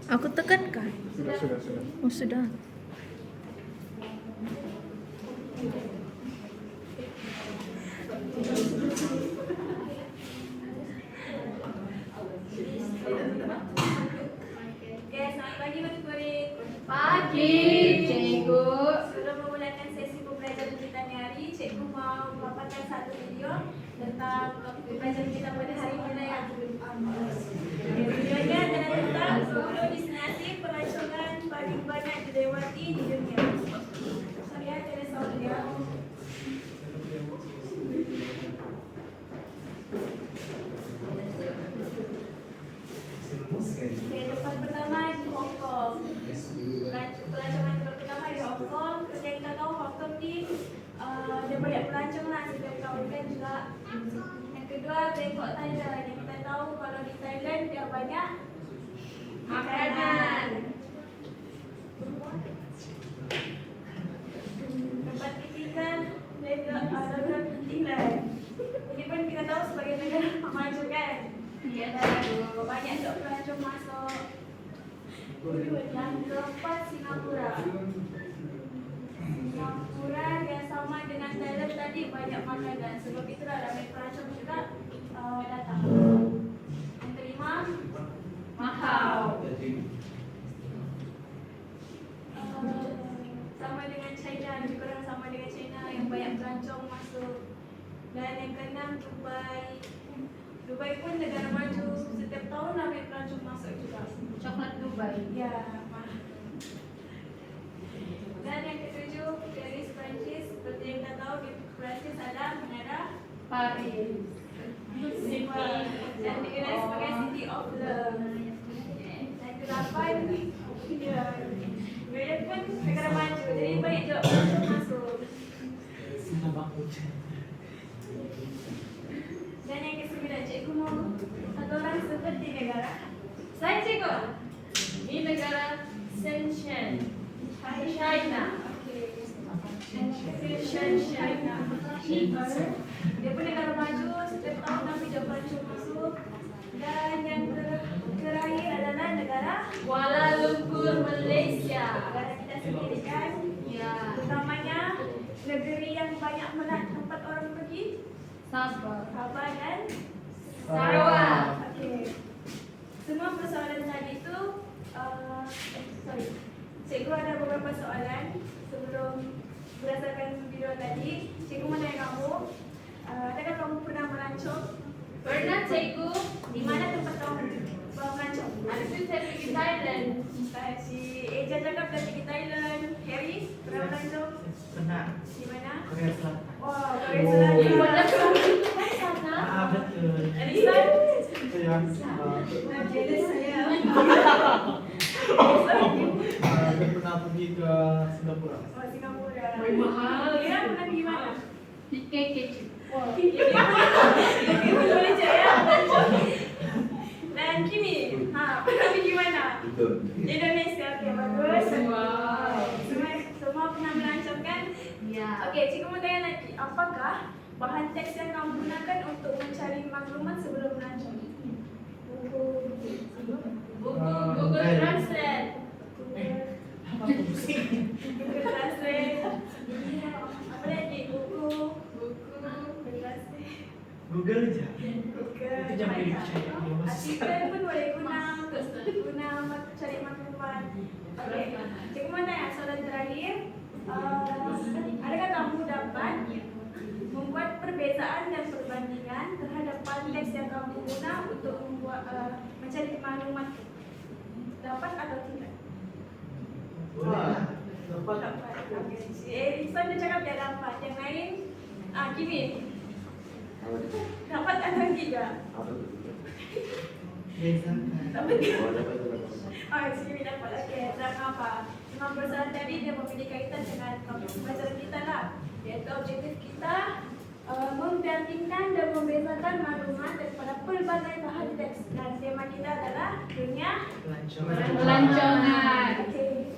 Aku tekankan. Sudah. Oh, sudah. Oke, selamat pagi murid-murid. Pagi, Cikgu. Sebelum memulakan sesi pembelajaran kita hari, Cikgu mau memaparkan satu video tentang pembelajaran kita pada hari ini ya. Videonya adalah tentang 10 destinasi pelancongan paling banyak dilewati di dunia. Sorry ya, ada sound ya. Oke, tempat pertama di Hong Kong. Pelancongan pertama di Hong Kong. Seperti yang kita tahu, Hong Kong ni dia banyak pelancong lah setiap tahun kan juga. Yang kedua, Bangkok, Thailand. Yang kita tahu kalau di Thailand dia banyak makanan. Tempat ketiga, negara England. Ini pun kita tahu sebagai negara maju kan. Iya, Banyak juga pelancong masuk. Yang keempat, Singapura. Singapura dia sama dengan Thailand tadi, banyak makanan. Sebab itulah ramai pelancong juga datang. Yang kelima, Macau. Sama dengan China, lebih kurang sama dengan China yang banyak pelancong masuk. Dan yang keenam, Dubai. Dubai pun negara maju, setiap tahun ramai pelancong masuk juga. Coklat Dubai. Ya, dan yang ketujuh, Paris, Prancis. Seperti yang kita tahu di Prancis ada menara Paris. dan dikenal sebagai City of Love. Dan kedelapan, ya, Belanda pun negara maju, jadi banyak juga pelancong masuk. Dan yang kesembilan, Cikgu mau satu orang sebut di negara. Saya Cikgu. Ini negara Shenzhen, China. China. Dia pun negara maju, setiap tahun kami juga pelancong masuk. Dan yang terakhir adalah negara Kuala Lumpur, Malaysia. negara kita sendiri kan. Ya, Utamanya negeri yang banyak tempat orang pergi, Sabah, Sabah dan Sarawak. Okey. Semua persoalan tadi itu sorry. Cikgu ada beberapa soalan sebelum berdasarkan video tadi. Cikgu mau tanya kamu, adakah kamu pernah melancong? Pernah, Cikgu. Di mana tempat kamu melancong? Ada tu saya pergi Thailand. Si Eja cakap dah pergi Thailand. Harry pernah melancong? Pernah. Di mana? Korea Selatan. Wah, Korea Selatan. Pada sana. Betul. Arisan? Itu yang Jealous saya. saya pernah pergi ke Singapura. Oh, Singapura. Mahal. Kira pernah pergi mana? Di KKC. Boleh je ya. Dan Kimi, pernah pergi mana? Indonesia. Okey, bagus. Wow. Semua pernah melancong kan? Ya. Okey, cikgu mau tanya lagi. Apakah bahan teks yang kamu gunakan untuk mencari maklumat sebelum melancong? Buku. Buku Google Translate. Google Translate. Apa lagi? Buku. Buku. Google Translate. Google aja. Google. Itu jangan dipercaya. Artikel pun boleh guna cari maklumat. Okey, cikgu mau tanya soalan terakhir. Adakah kamu dapat membuat perbezaan dan perbandingan terhadap konteks yang kamu guna untuk membuat mencari maklumat? Dapat atau tidak? Wah, dapat. Dapat. Okey. Si Erikson dia cakap dia dapat. Yang lain, Kimi. Dapat atau tidak? Bezakan. Dapat tidak? Kimi dapat. Okey, terang apa? Memang persoalan tadi dia memiliki kaitan dengan topik pembelajaran kita lah. Iaitu objektif kita membandingkan dan membezakan maklumat daripada pelbagai bahan teks. Dan tema kita adalah dunia Pelancongan. Okey.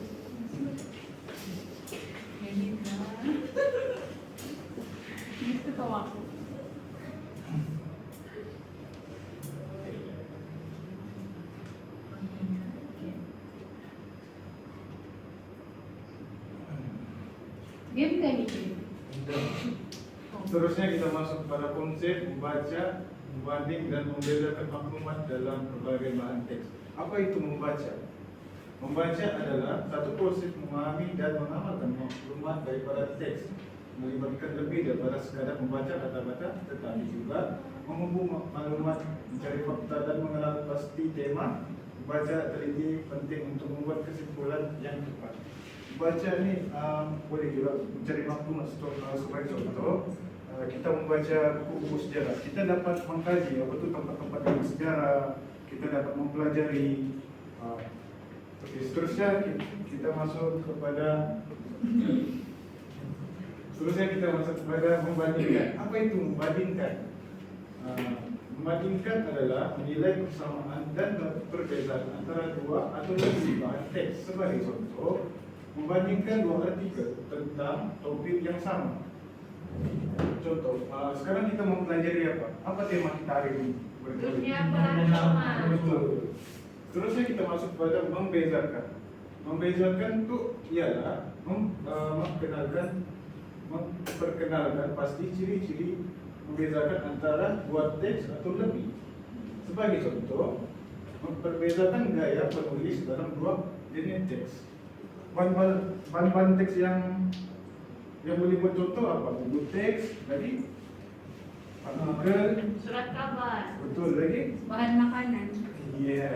Itu tahu aku. Game kan itu? Seterusnya kita masuk pada konsep membaca, membanding dan membedakan maklumat dalam berbagai bahan teks. Apa itu membaca? Membaca adalah satu proses memahami dan mengamalkan maklumat daripada teks, melibatkan lebih daripada sekadar membaca kata-kata, tetapi juga menghubung maklumat, mencari fakta dan mengenal pasti tema. Membaca teliti penting untuk membuat kesimpulan yang tepat. Membaca ini boleh juga mencari maklumat sebagai contoh. Kita membaca buku-buku sejarah, kita dapat mengkaji apa itu tempat-tempat yang sejarah, kita dapat mempelajari. Oke, seterusnya kita masuk kepada membandingkan. Apa itu membandingkan? Membandingkan adalah menilai persamaan dan perbezaan antara dua atau lebih bahan teks. Sebagai contoh, membandingkan dua artikel tentang topik yang sama. Contoh, sekarang kita mempelajari apa? Apa tema kita hari ini? Dunia perancang. Betul. Terusnya kita masuk pada membezakan. Membezakan itu ialah memperkenalkan pasti ciri-ciri membezakan antara dua teks atau lebih. Sebagai contoh, memperbezakan gaya penulis dalam dua jenis teks. Bahan-bahan teks yang boleh buat contoh apa? Buku teks, lagi artikel, Surat kabar. betul lagi. Bahan makanan. Iya.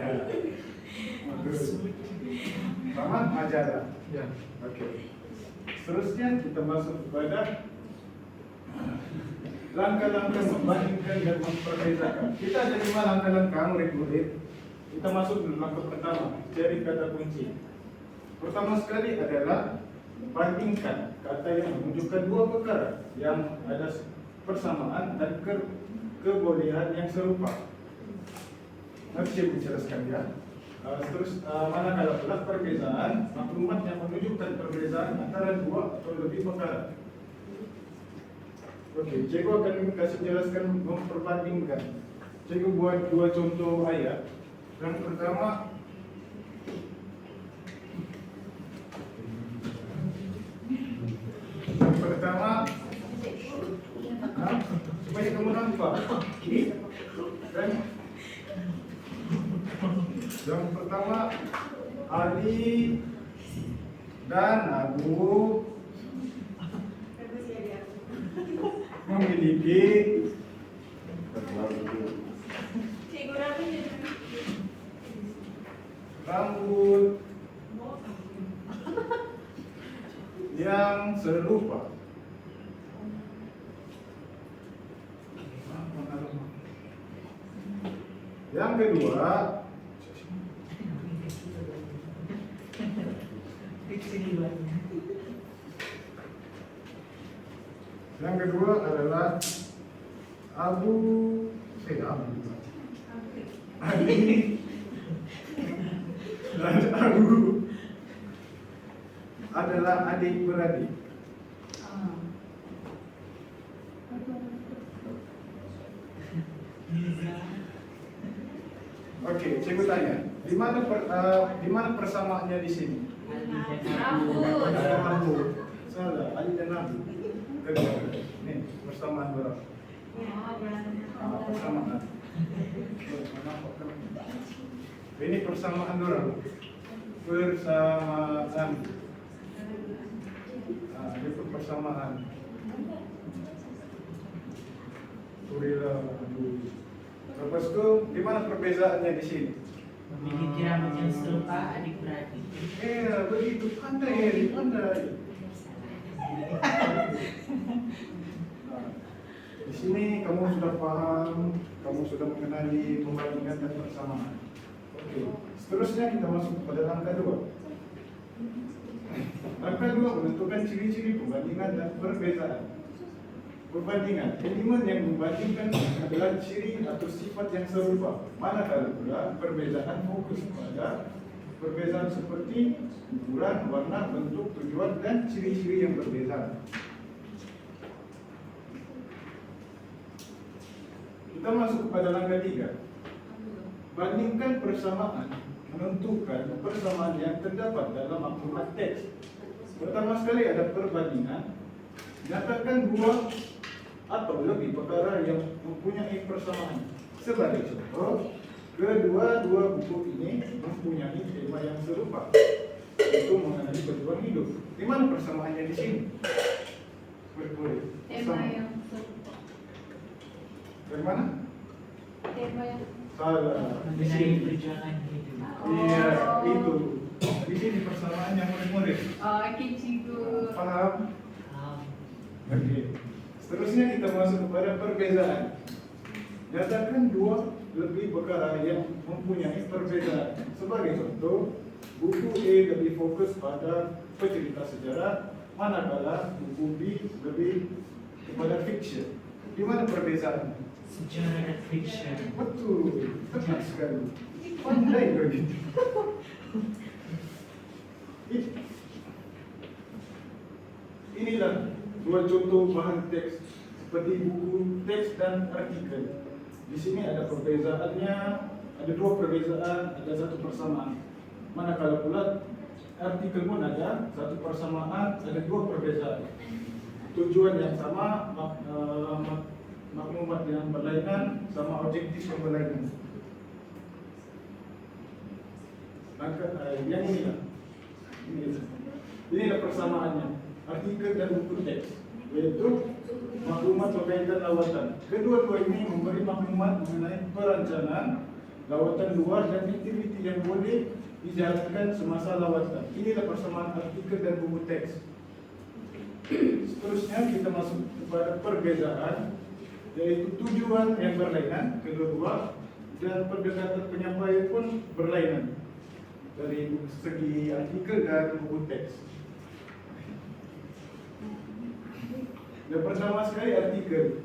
Bagus. Sama majalah. Ya. Oke. Seterusnya kita masuk kepada langkah-langkah membandingkan dan memperbezakan. Kita ada 5 langkah-langkah murid-murid. Kita masuk ke langkah pertama, cari kata kunci. Pertama sekali adalah bandingkan kata yang menunjukkan dua perkara yang ada persamaan dan kebolehan yang serupa. Nanti saya menjelaskan ya. Manakala pula perbezaan maklumat yang menunjukkan perbezaan antara dua atau lebih perkara. Oke, cikgu akan kasih jelaskan memperbandingkan. Cikgu buat 2 contoh ayat. Yang pertama, supaya kamu nampak. Dan yang pertama, Ali dan Abu memiliki Cikgu Rabi rambut yang serupa. Yang kedua, adalah Ali dan Abu adalah adik-beradik. Oke, cikgu tanya, di mana persamaannya di sini? Rambut. Ada rambut. Salah, Ali dan Abu. Kedua, nih persamaan berapa? Persamaan. Ini persamaan orang. Persamaan. Itu persamaan. Turila Abu. Lepas itu, di mana perbezaannya di sini? Memiliki rambut yang serupa adik-beradik. Begitu pandai, pandai. Di sini kamu sudah paham, kamu sudah mengenali pembandingan dan persamaan. Oke, seterusnya kita masuk pada langkah 2. Langkah 2 menentukan ciri-ciri pembandingan dan perbedaan. Perbandingan, elemen yang membandingkan adalah ciri atau sifat yang serupa. Manakala pula perbedaan fokus pada perbedaan seperti ukuran, warna, bentuk, tujuan, dan ciri-ciri yang berbeda. Kita masuk kepada langkah 3. Bandingkan persamaan, menentukan persamaan yang terdapat dalam maklumat teks. Pertama sekali ada perbandingan. Nyatakan dua atau lebih perkara yang mempunyai persamaan. Sebagai contoh, dua buku ini mempunyai tema yang serupa, yaitu mengenai berjuang hidup. Di mana persamaannya di sini? Berkulit. Tema yang serupa. Dari mana? Tema yang Salah. Di Mengenai sini. perjuangan hidup. Iya, itu. Di sini persamaannya murid-murid. keciku. Paham? Um, Oke. Seterusnya kita masuk kepada perbedaan. Nyatakan dua lebih perkara yang mempunyai perbedaan. Sebagai contoh, buku A lebih fokus pada pencerita sejarah, manakala buku B lebih kepada fiction. Di mana perbedaannya? sejarah dan fiction. Betul, tepat sekali. Pandai kau gitu. Inilah dua contoh bahan teks seperti buku teks dan artikel. Di sini ada perbezaannya, ada dua perbezaan, ada satu persamaan. Manakala pula artikel pun ada satu persamaan, ada dua perbezaan. Tujuan yang sama, maklumat yang berlainan, sama objektif yang berlainan. Maka yang inilah persamaannya. Artikel dan buku teks, yaitu maklumat berkaitan lawatan. Kedua-dua ini memberi maklumat mengenai perencanaan lawatan luar dan aktiviti yang boleh dijalankan semasa lawatan. Inilah persamaan artikel dan buku teks. Seterusnya kita masuk kepada perbezaan, yaitu tujuan yang berlainan, kedua-dua, dan pendekatan penyampaian pun berlainan dari segi artikel dan buku teks. Yang pertama sekali artikel.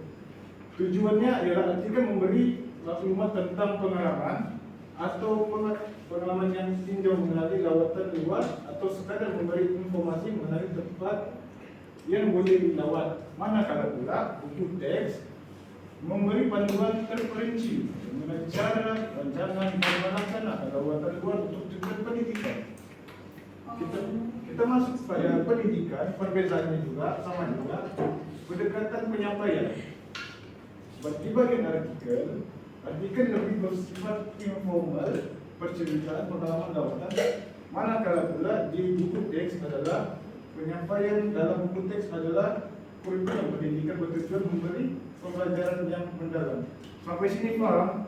Tujuannya adalah artikel memberi maklumat tentang pengalaman atau pengalaman yang tinjau mengenai lawatan luar atau sekadar memberi informasi mengenai tempat yang boleh dilawat. Manakala pula buku teks memberi panduan terperinci mengenai cara, rancangan, dan melaksanakan lawatan luar untuk tujuan pendidikan. Kita masuk pada pendidikan, perbezaannya juga sama juga pendekatan penyampaian. Seperti bagian artikel lebih bersifat informal, perceritaan pengalaman lawatan. Manakala pula di buku teks adalah penyampaian dalam buku teks adalah kurikulum pendidikan bertujuan memberi pembelajaran yang mendalam. Sampai sini paham?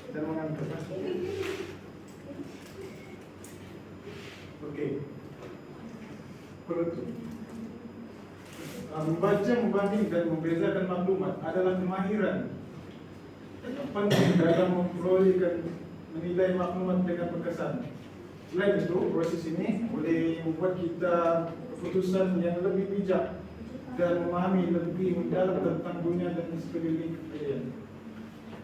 Dan mengantar. Oke. Penutup. Membaca, membanding dan membezakan maklumat adalah kemahiran penting dalam memperoleh dan menilai maklumat dengan berkesan. Selain itu, proses ini boleh membuat kita keputusan yang lebih bijak dan memahami lebih mendalam tentang dunia dan sekeliling kita.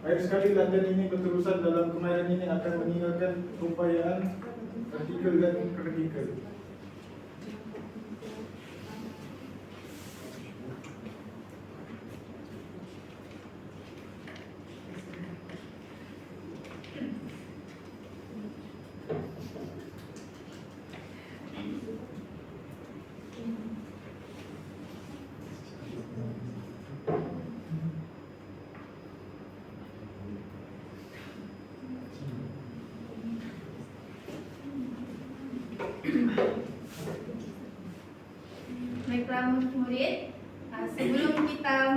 Akhir sekali latihan ini berterusan dalam kemahiran ini akan meninggalkan keupayaan artikel dan artikel. Baiklah murid, sebelum kita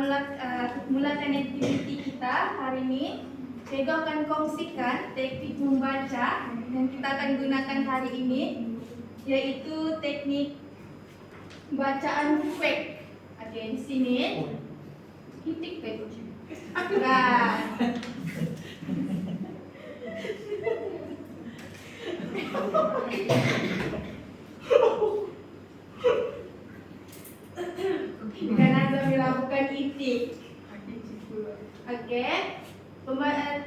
mulakan aktiviti kita hari ini, saya akan kongsikan teknik membaca yang kita akan gunakan hari ini, yaitu teknik bacaan fake. Oke, di sini titik fake. Nah, karena sambil lakukan itik. Oke,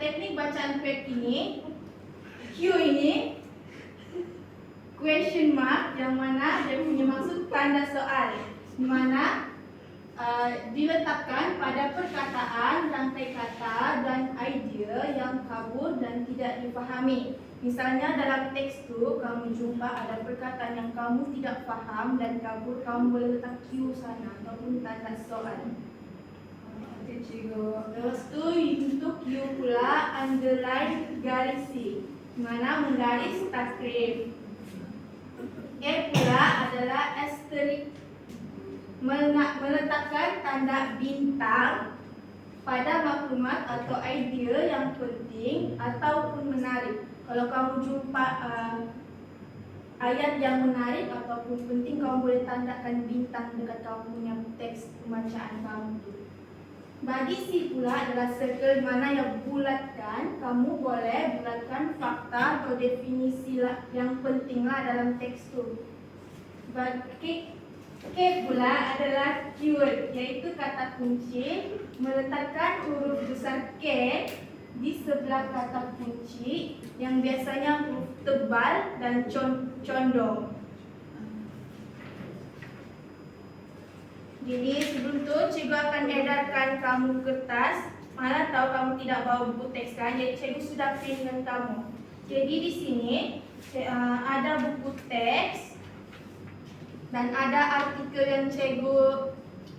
teknik bacaan fake ini, Q ini question mark, yang mana dia punya maksud tanda soal, di mana diletakkan pada perkataan, rantai kata, dan idea yang kabur dan tidak dipahami. Misalnya dalam teks tu kamu jumpa ada perkataan yang kamu tidak faham dan kamu boleh letak Q sana ataupun tanda soal. Okey, cikgu. Lepas tu untuk Q pula underline garisi, mana menggaris takrif. A pula adalah asterisk, meletakkan tanda bintang pada maklumat atau idea yang penting ataupun menarik. Kalau kamu jumpa ayat yang menarik ataupun penting, kamu boleh tandakan bintang dekat kamu punya teks pembacaan kamu tu. Bagi C pula adalah circle, mana yang bulatkan. Kamu boleh bulatkan fakta atau definisi yang penting lah dalam teks tu. Bagi K pula adalah keyword, iaitu kata kunci, meletakkan huruf besar K di sebelah kata kunci yang biasanya huruf tebal dan condong. Jadi sebelum tu cikgu akan edarkan kamu kertas. Mana tahu kamu tidak bawa buku teks kan? Jadi cikgu sudah print dengan kamu. Jadi di sini ada buku teks dan ada artikel yang cikgu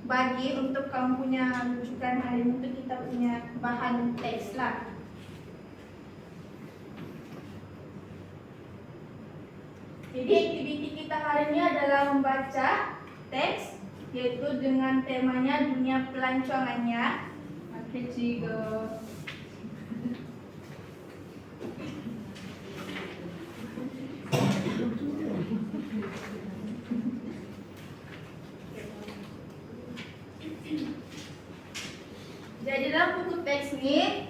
bagi untuk kamu punya rujukan hari ini, untuk kita punya bahan teks lah. Jadi aktiviti kita hari ini adalah membaca teks, yaitu dengan temanya dunia pelancongannya. Okey, cikgu. Jadi dalam buku teks ni,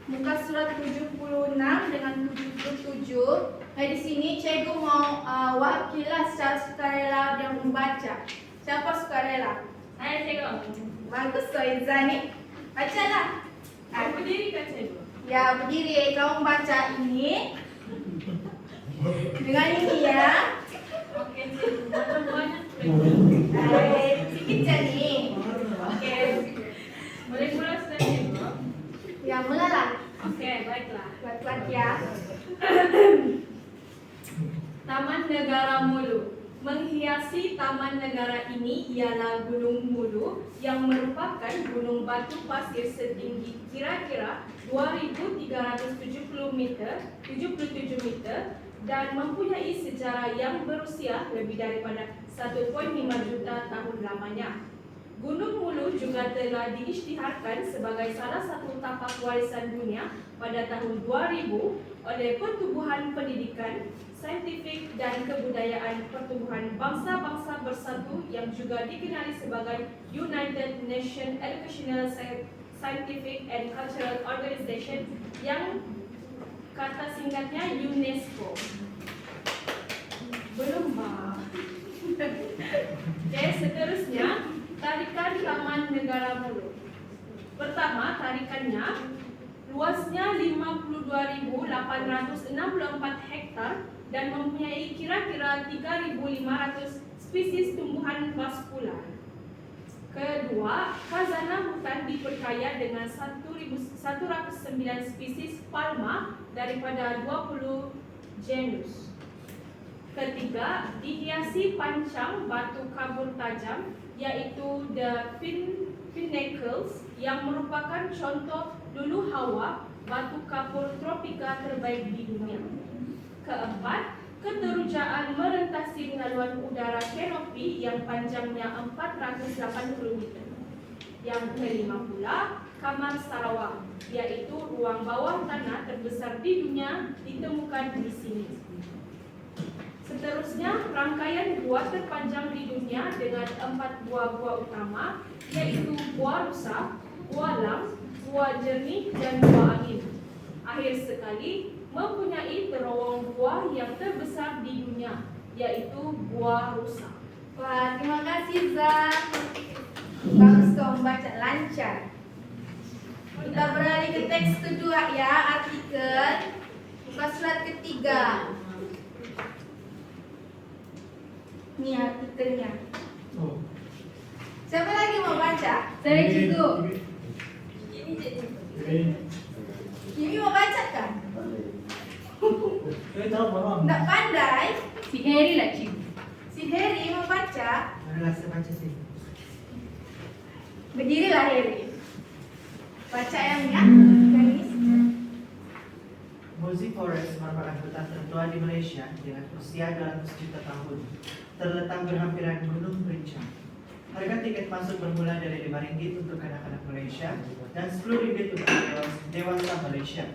muka surat 76 dengan 77. Di sini cikgu mau wakilah secara sukarela yang membaca. Siapa sukarela? Saya cikgu. Bagus Soiza ni. Bacalah. Berdiri kan cikgu? Ya, berdiri. Kau membaca ini dengan ini ya. Okey, cikgu. Macam banyak. Sikit je ni. Okey. Boleh mula sudah cikgu? Ya, mulalah. Okey, baiklah. Kuat-kuat ya. Taman Negara Mulu. Menghiasi taman negara ini ialah Gunung Mulu yang merupakan gunung batu pasir setinggi kira-kira 2,377 meter dan mempunyai sejarah yang berusia lebih daripada 1.5 juta tahun lamanya. Gunung Mulu juga telah diisytiharkan sebagai salah satu tapak warisan dunia pada tahun 2000 oleh Pertubuhan Pendidikan, Saintifik dan Kebudayaan Pertubuhan Bangsa-Bangsa Bersatu yang juga dikenali sebagai United Nations Educational, Scientific and Cultural Organization yang kata singkatnya UNESCO. Belum bah. Okey, seterusnya tarikan Taman Negara Mulu. Pertama, tarikannya luasnya 52.864 hektar dan mempunyai kira-kira 3.500 spesies tumbuhan vaskular. Kedua, khazanah hutan diperkaya dengan 109 spesies palma daripada 20 genus. Ketiga, dihiasi pancang batu kabur tajam, iaitu the pinnacles, yang merupakan contoh lulu hawa batu kapur tropika terbaik di dunia. Keempat, keterujaan merentasi laluan udara kanopi yang panjangnya 480 meter. Yang kelima pula, Kamar Sarawak, iaitu ruang bawah tanah terbesar di dunia, ditemukan di sini. Seterusnya, rangkaian gua terpanjang di dunia dengan 4 gua utama, yaitu Gua Rusa, Gua Lang, Gua Jernih, dan Gua Angin. Akhir sekali, mempunyai terowong gua yang terbesar di dunia, yaitu Gua Rusa. Wah, terima kasih Zah. Bagus kau membaca lancar. Kita beralih ke teks kedua ya, artikel. Buka surat ketiga. Ini artikelnya. Siapa lagi mau baca? Saya cikgu. Kimi mau baca kan? Saya tahu paham. Nggak pandai, Si Harry lah cikgu. si Harry membaca. Adalah saya baca sih. Berdirilah Harry. Baca yang garis. Mosi Forest merupakan hutan tertua di Malaysia dengan usia 200 juta tahun. Terletak berhampiran Gunung Berincang. Harga tiket masuk bermula dari RM5 untuk anak-anak Malaysia dan RM10 untuk dewasa Malaysia.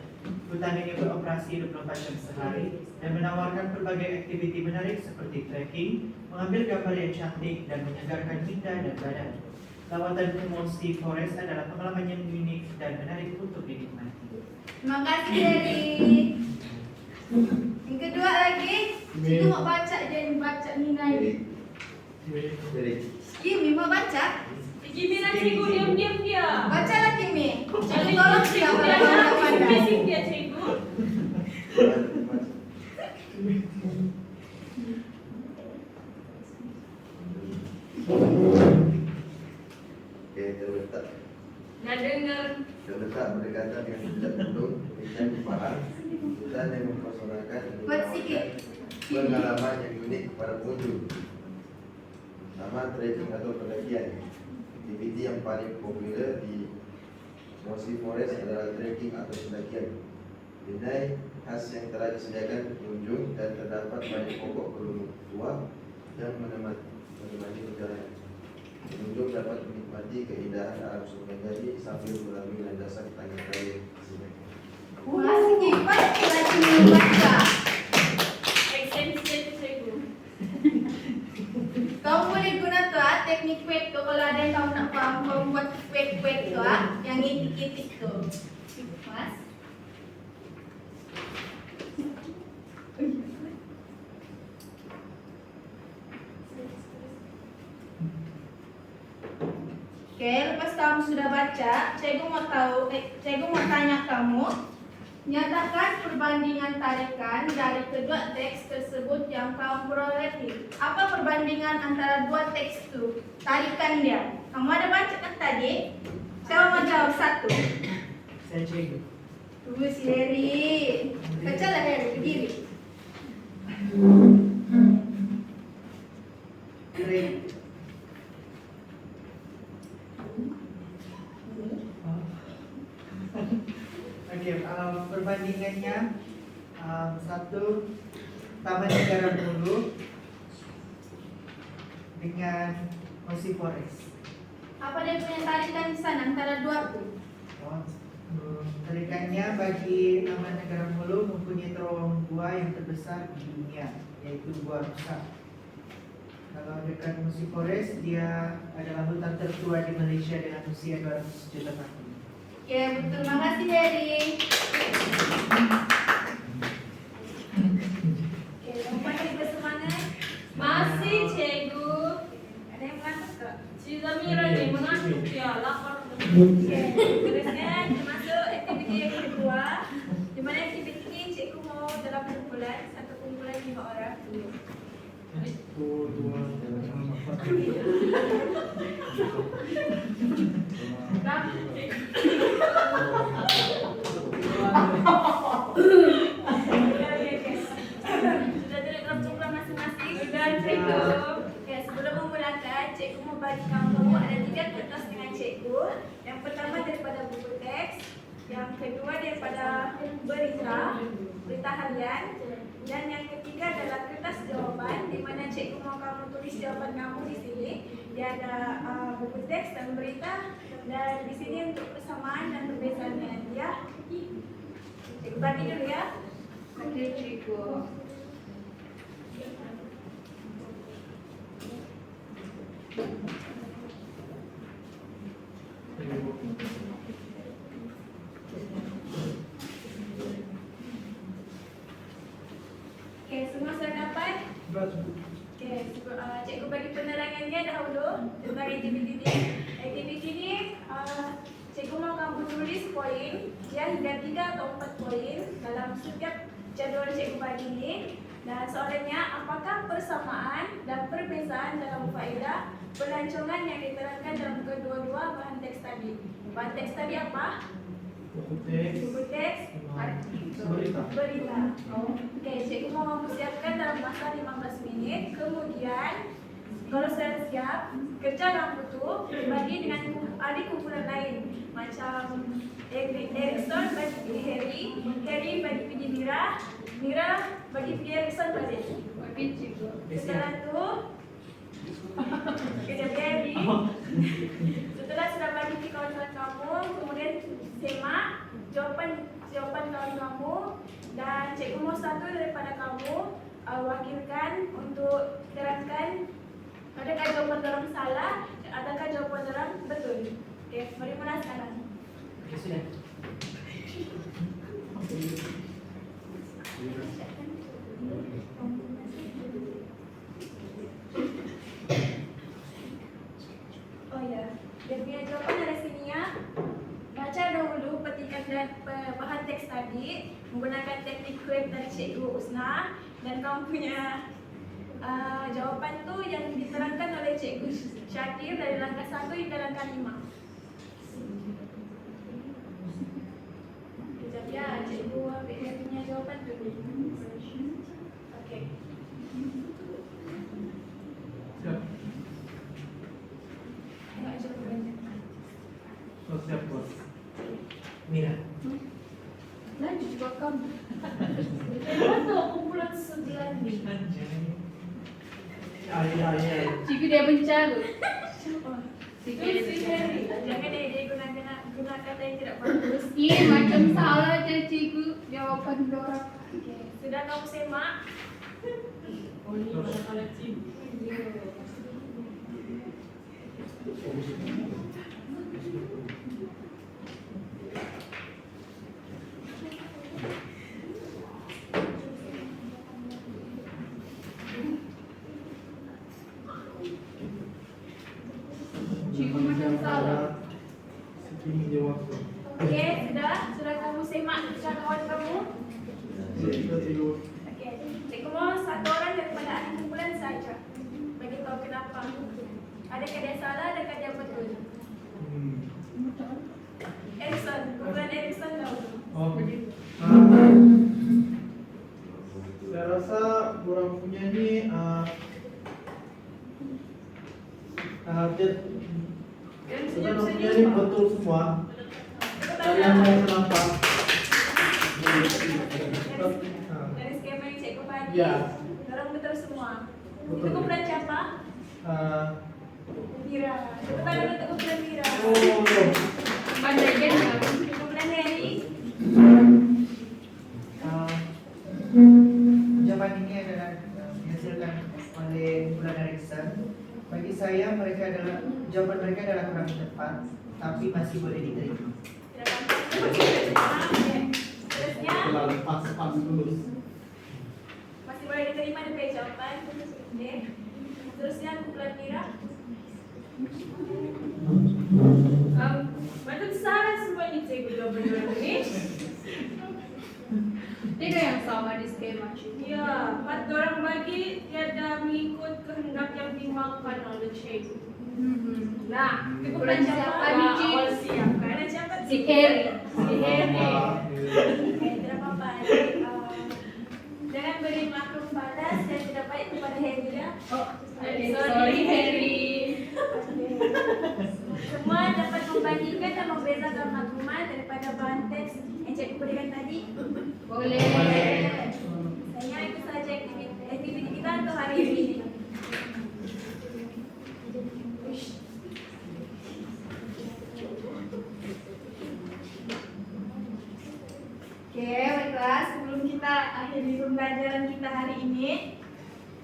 Hutan ini beroperasi 24 jam sehari dan menawarkan berbagai aktiviti menarik seperti trekking, mengambil gambar yang cantik, dan menyegarkan minda dan badan. Lawatan ke Mosi Forest adalah pengalaman yang unik dan menarik untuk dinikmati. Terima kasih Harry. Yang kedua lagi, cikgu mau baca dan baca nilai. Kimi mau baca? Kimi lah cikgu, diam-diam dia. Bacalah Kimi. Cikgu Cikgu tolong dia cikgu kalau dia nggak pandai. bising dia cikgu. Oke, terletak Nak dengar. berdekatan dengan puncak gunung Bintang Kupang, hutan yang mempersonalkan dan Buat sikit. menawarkan pengalaman yang unik kepada pengunjung. Taman trekking atau pendakian. Aktiviti yang paling populer di Mosi Forest adalah trekking atau pendakian. Nilai khas yang telah disediakan pengunjung dan terdapat banyak pokok berumur tua yang menemani perjalanan. Pengunjung dapat menikmati keindahan alam Sungai Jadi sambil melalui landasan tangan raya Sungai. Wah, sikit bacalah Kimi baca. Extension cikgu. Kau boleh guna tu teknik kwek tu kalau ada yang kau nak faham kau buat kwek tu yang itik-itik tu. Mas. Oke, lepas kamu sudah baca, cikgu mau tanya kamu, nyatakan perbandingan tarikan dari kedua teks tersebut yang kamu perolehi. Apa perbandingan antara dua teks itu? Tarikan dia. Kamu ada baca kan tadi? Saya mau jawab satu. Saya cikgu. Tunggu si Harry. Bacalah Harry, berdiri. Trek. Oke, perbandingannya satu Taman Negara Mulu dengan Mosi Forest. Apa dia punya tarikan di sana antara dua tu? Tarikannya bagi Taman Negara Mulu mempunyai terowongan gua yang terbesar di dunia, yaitu Gua Rusa. Kalau dekat Mosi Forest, dia adalah hutan tertua di Malaysia dengan usia 200 juta tahun. Oke, betul. Terima kasih Harry. Oke, lompat lagi bersemangat. Masih cikgu. Ada yang mengantuk tak? Si Zamira ni mengantuk dia, lapar. Oke, terusnya masuk aktiviti yang kedua. Di mana aktiviti ini cikgu mau dalam kumpulan, satu kumpulan 5 orang. Satu, dua, tiga, empat. Sudah duduk dalam kumpulan masing-masing. Sudah cikgu. Oke, sebelum memulakan, cikgu mau bagi kamu ada 3 kertas dengan cikgu. Yang pertama daripada buku teks, yang kedua daripada berita harian, dan yang ketiga adalah kertas jawapan di mana cikgu mau kamu tulis jawapan kamu di sini. Dia ada buku teks dan berita, dan di sini untuk persamaan dan perbezaannya ya. Cikgu bagi dulu ya. Oke cikgu. Oke, semua sudah dapat? Oke, cikgu bagi penerangannya dahulu tentang aktiviti ini. Aktiviti ini cikgu mau kamu tulis poin, ya hingga 3 atau 4 poin dalam setiap jadual cikgu bagi ini. Dan soalannya, apakah persamaan dan perbezaan dalam faedah pelancongan yang diterangkan dalam kedua-dua bahan teks tadi? Bahan teks tadi apa? Buku teks. buku teks, Berita. berita. Oke, cikgu mau mempersiapkan dalam masa 15 menit. Kemudian, kalau sudah siap, kerja dalam buku dibagi dengan adik kumpulan lain. Macam Erikson bagi Harry, Harry bagi pilih Mira, Mira bagi pilih Erikson balik. Setelah itu, kejap Harry. Setelah sudah bagi di kawan-kawan kamu, kemudian semak jawapan kawan kamu, dan cikgu mau satu daripada kamu wakilkan untuk terangkan adakah jawapan orang salah, adakah jawapan orang betul. Oke, mari mulai sekarang. Oke, sudah. Oh ya, dia punya jawapan dari sini ya. Baca dahulu petikan dan bahan teks tadi menggunakan teknik quiz dari Cikgu Usna, dan kamu punya jawapan tu yang diterangkan oleh Cikgu Syakir dari langkah 1 hingga langkah 5. Kejap ya, Cikgu ambil dia punya jawapan dulu. Okey. Siap. Tengok jawapannya. Oh, siap bos. Mira. Lanjut juga kamu. Kenapa kumpulan 9 ni? Ayah. Cikgu dia bencana. Oh, Cikgu dia bencana. jangan dia guna kata yang tidak bagus. Iya, macam salah je cikgu jawapan dorang. Okey, sudah kamu semak? Cikgu macam salah. Segini dia waktu. Okey, sudah kamu semak dengan kawan kamu? Kita tidur. Okey, cikgu mau satu orang daripada adik kumpulan saja. Bagi tahu kenapa. Adakah dia salah, adakah dia betul? Erikson, kumpulan Erikson tahu. Oh. Saya rasa orang punya ni kita punya ni betul semua. Yang saya nampak. Dari skema yang cikgu bagi, Ya. orang betul semua. Betul. Itu kumpulan siapa? Mira. Tepuk tangan untuk kumpulan Mira. Oh. Pandai kan? Kumpulan Harry. Jawaban ini adalah dihasilkan oleh kumpulan Erikson. Bagi saya jawapan mereka adalah kurang tepat, tapi masih boleh diterima. Tidak apa-apa. Okey. Terusnya Terlalu pas lulus. masih boleh diterima dari jawapan. Okey. Terusnya kumpulan Mira. Macam salah semua ni cikgu jawapan dorang ni. Tidak yang sama di skema. Ya, empat orang bagi tiada mengikut kehendak yang dimakan oleh cikgu. Nah, kumpulan siapa ni Awal cikgu? siap. Kumpulan siapa? Si Harry. Si Harry. Okey, tidak apa-apa. Jangan beri maklum balas dan tidak baik kepada Harry ya. Oh, sorry Harry. Semua dapat membagikan dan membezakan maklumat daripada bahan teks yang cikgu berikan tadi. Boleh. Saya itu saja aktiviti kita untuk hari ini. Oke, baiklah. Sebelum kita akhiri pembelajaran kita hari ini,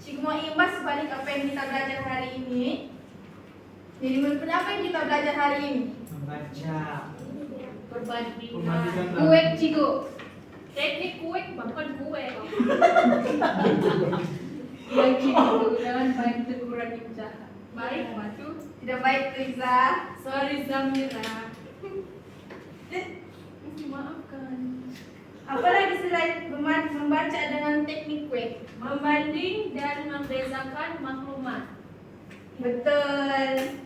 cikgu mau imbas balik apa yang kita belajar hari ini. Jadi menurut apa yang kita belajar hari ini? Membaca. Perbandingan. Kuek cikgu. Teknik kuek bukan kuek. Yang cikgu jangan main teguran yang jahat. Baik, Batu. Tidak baik, Riza. Sorry Zamira. Maafkan. Apalagi selain membaca dengan teknik kuek? Membanding dan membezakan maklumat. Betul.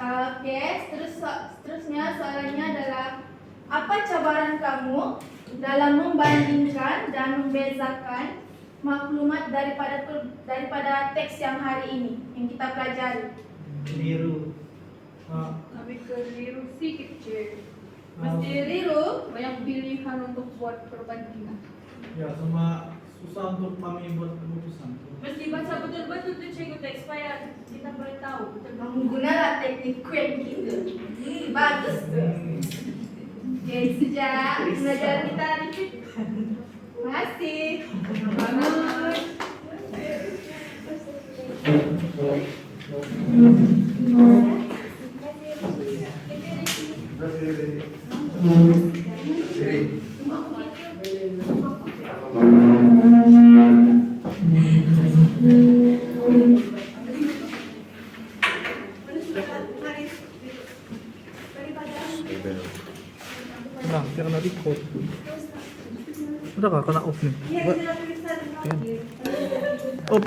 Oke, seterusnya soalannya adalah Apa cabaran kamu dalam membandingkan dan membezakan maklumat daripada teks yang hari ini yang kita pelajari? Keliru. Kami keliru sedikit, Cik. Mesti keliru, banyak pilihan untuk buat perbandingan. Ya, sama susah untuk kami buat keputusan. Mesti baca betul-betul tuh cikgu teks supaya kita boleh tahu. Kamu gunakan teknik yang gitu. Bagus tuh. Oke, sejak belajar kita hari ini. Makasih. Bagus. Siri. Nah, kira na record. Udah kah kena off nih? Iya, kita tulisan. Off.